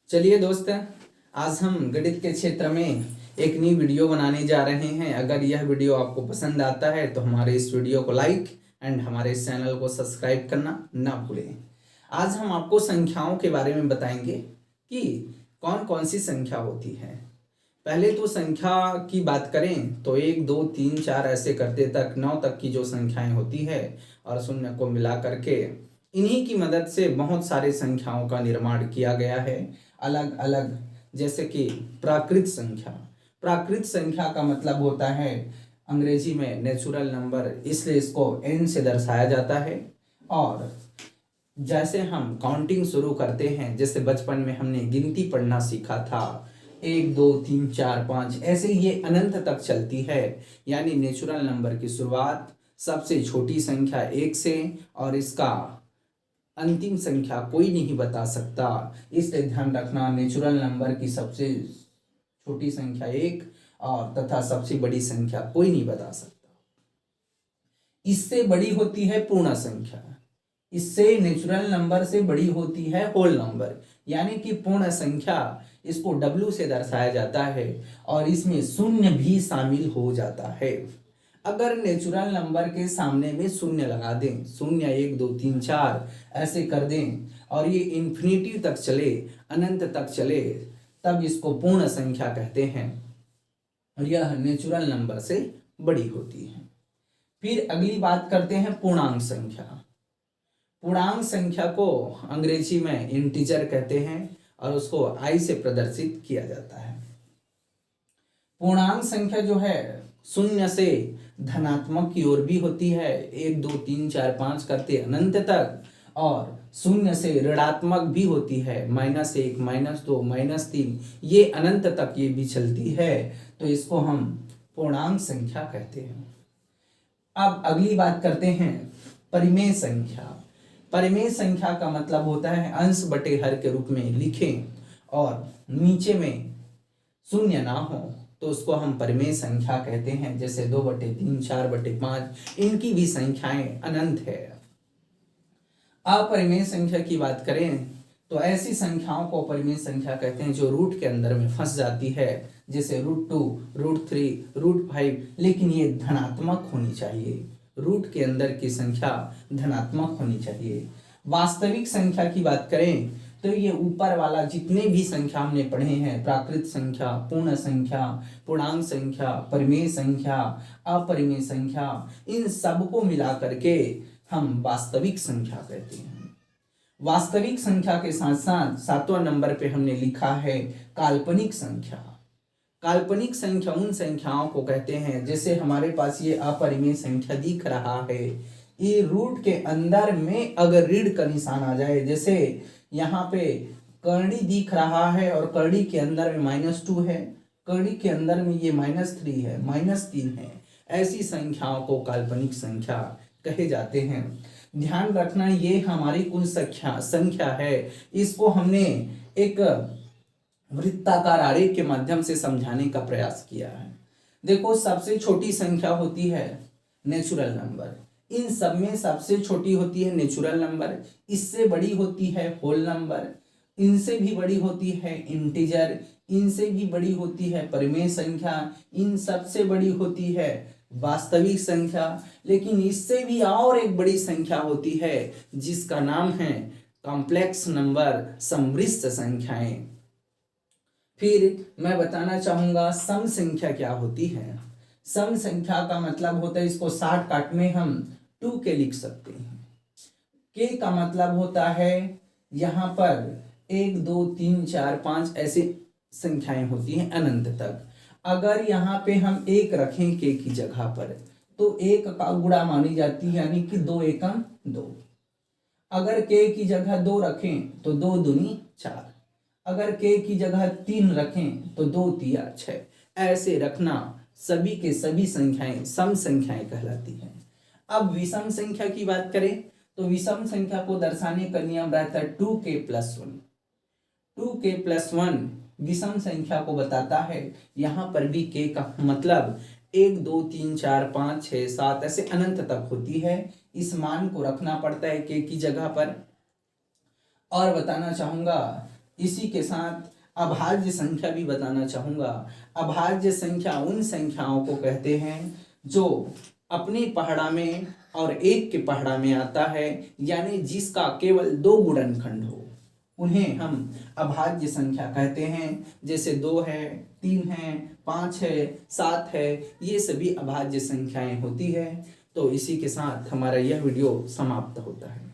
चलिए दोस्त, आज हम गणित के क्षेत्र में एक नई वीडियो बनाने जा रहे हैं। अगर यह वीडियो आपको पसंद आता है तो हमारे इस वीडियो को लाइक एंड हमारे इस चैनल को सब्सक्राइब करना ना भूलें। आज हम आपको संख्याओं के बारे में बताएंगे कि कौन कौन सी संख्या होती है। पहले तो संख्या की बात करें तो 1 2 3 4 ऐसे करते तक 9 तक की जो संख्याएं होती है और शून्य को मिला करके इन्हीं की मदद से बहुत सारे संख्याओं का निर्माण किया गया है अलग अलग। जैसे कि प्राकृत संख्या। प्राकृत संख्या का मतलब होता है अंग्रेजी में नेचुरल नंबर, इसलिए इसको n से दर्शाया जाता है। और जैसे हम काउंटिंग शुरू करते हैं, जैसे बचपन में हमने गिनती पढ़ना सीखा था 1 2 3 4 5, ऐसे ये अनंत तक चलती है। यानी नेचुरल नंबर की शुरुआत सबसे छोटी संख्या 1 से और इसका अंतिम संख्या कोई नहीं बता सकता, इसलिए ध्यान रखना नेचुरल नंबर की सबसे छोटी संख्या 1 और तथा सबसे बड़ी संख्या कोई नहीं बता सकता। इससे बड़ी होती है पूर्ण संख्या, इससे नेचुरल नंबर से बड़ी होती है होल नंबर, यानी कि पूर्ण संख्या इसको W से दर्शाया जाता है और इसमें शून्य भी शामिल हो जाता है। अगर नेचुरल नंबर के सामने में शून्य लगा दें, 0 1 2 3 4 ऐसे कर दें और ये इन्फिनिटी तक चले, अनंत तक चले, तब इसको पूर्ण संख्या कहते हैं और यह नेचुरल नंबर से बड़ी होती है। फिर अगली बात करते हैं पूर्णांक संख्या। पूर्णांक संख्या को अंग्रेजी में इंटीजर कहते हैं और उसको I से प्रदर्शित किया जाता है। पूर्णांक संख्या जो है शून्य से धनात्मक की ओर भी होती है, 1 2 3 4 5 करते अनंत तक, और शून्य से ऋणात्मक भी होती है, -1 -2 -3, ये अनंत तक ये भी चलती है, तो इसको हम पूर्णांक संख्या कहते हैं। अब अगली बात करते हैं परिमेय संख्या। परिमेय संख्या का मतलब होता है अंश बटे हर के रूप में लिखें और नीचे में शून्य ना हो तो उसको हम परिमेय संख्या कहते हैं। जैसे 2 बटे 3 4 बटे 5, इनकी भी संख्याएं अनंत है। अपरिमेय संख्या की बात करें तो ऐसी संख्याओं को परिमेय संख्या कहते हैं जो रूट के अंदर में फंस जाती है, जैसे √2 √3 √5, लेकिन ये धनात्मक होनी चाहिए। रूट के अंदर की संख्या धनात्मक होनी चाहिए। वास्तविक संख्या की बात करें तो ये ऊपर वाला जितने भी संख्या हमने पढ़े हैं, प्राकृत संख्या, पूर्ण संख्या, पूर्णांक संख्या, परिमेय संख्या, अपरिमेय संख्या, इन सबको मिला करके हम वास्तविक संख्या कहते हैं। वास्तविक संख्या के साथ साथ 7वां नंबर पे हमने लिखा है काल्पनिक संख्या। काल्पनिक संख्या उन संख्याओं को कहते हैं, जैसे हमारे पास ये अपरिमेय संख्या दिख रहा है, ये रूट के अंदर में अगर ऋण का निशान आ जाए, जैसे यहाँ पे कर्णी दिख रहा है और कर्णी के अंदर में -2 है, कर्णी के अंदर में ये -3 है, -3 है, ऐसी संख्याओं को काल्पनिक संख्या कहे जाते हैं। ध्यान रखना ये हमारी कुल संख्या है, इसको हमने एक वृत्ताकार आरेख के माध्यम से समझाने का प्रयास किया है। देखो, सबसे छोटी संख्या होती है नेचुरल नंबर, इन सब में सबसे छोटी होती है नेचुरल नंबर, इससे बड़ी होती है होल नंबर, इनसे भी बड़ी होती है इंटीजर, इनसे भी बड़ी होती है परिमेय संख्या, इन सबसे बड़ी होती है वास्तविक संख्या, लेकिन इससे भी और एक बड़ी संख्या होती है जिसका नाम है कॉम्प्लेक्स नंबर, सम्मिश्र संख्याएं। फिर मैं बताना चाहूंगा सम संख्या क्या होती है। सम संख्या का मतलब होता है, इसको शॉर्टकट में हम 2k लिख सकते हैं। k का मतलब होता है यहाँ पर 1 2 3 4 5 ऐसी संख्याएं होती हैं अनंत तक। अगर यहाँ पे हम 1 रखें k की जगह पर तो 1 का गुणा मानी जाती है, यानी कि 2 एकम 2। अगर k की जगह 2 रखें तो 2 दूनी 4, अगर k की जगह 3 रखें तो 2 तिया 6, ऐसे रखना। सभी के सभी संख्याएं सम संख्याएं कहलाती हैं। अब विषम संख्या की बात करें तो विषम संख्या को दर्शाने का नियम रहता है 2k+1। 2k+1 विषम संख्या को बताता है। यहाँ पर भी k का मतलब 1 2 3 4 5 6 7 ऐसे अनंत तक होती है, इस मान को रखना पड़ता है k की जगह पर। और बताना चाहूंगा इसी के साथ अभाज्य संख्या भी बताना चाहूँगा। अभाज्य संख्या उन संख्याओं को कहते हैं जो अपनी पहाड़ा में और एक के पहाड़ा में आता है, यानी जिसका केवल 2 गुणनखंड हो, उन्हें हम अभाज्य संख्या कहते हैं। जैसे 2 है, 3 है, 5 है, 7 है, ये सभी अभाज्य संख्याएं होती है। तो इसी के साथ हमारा यह वीडियो समाप्त होता है।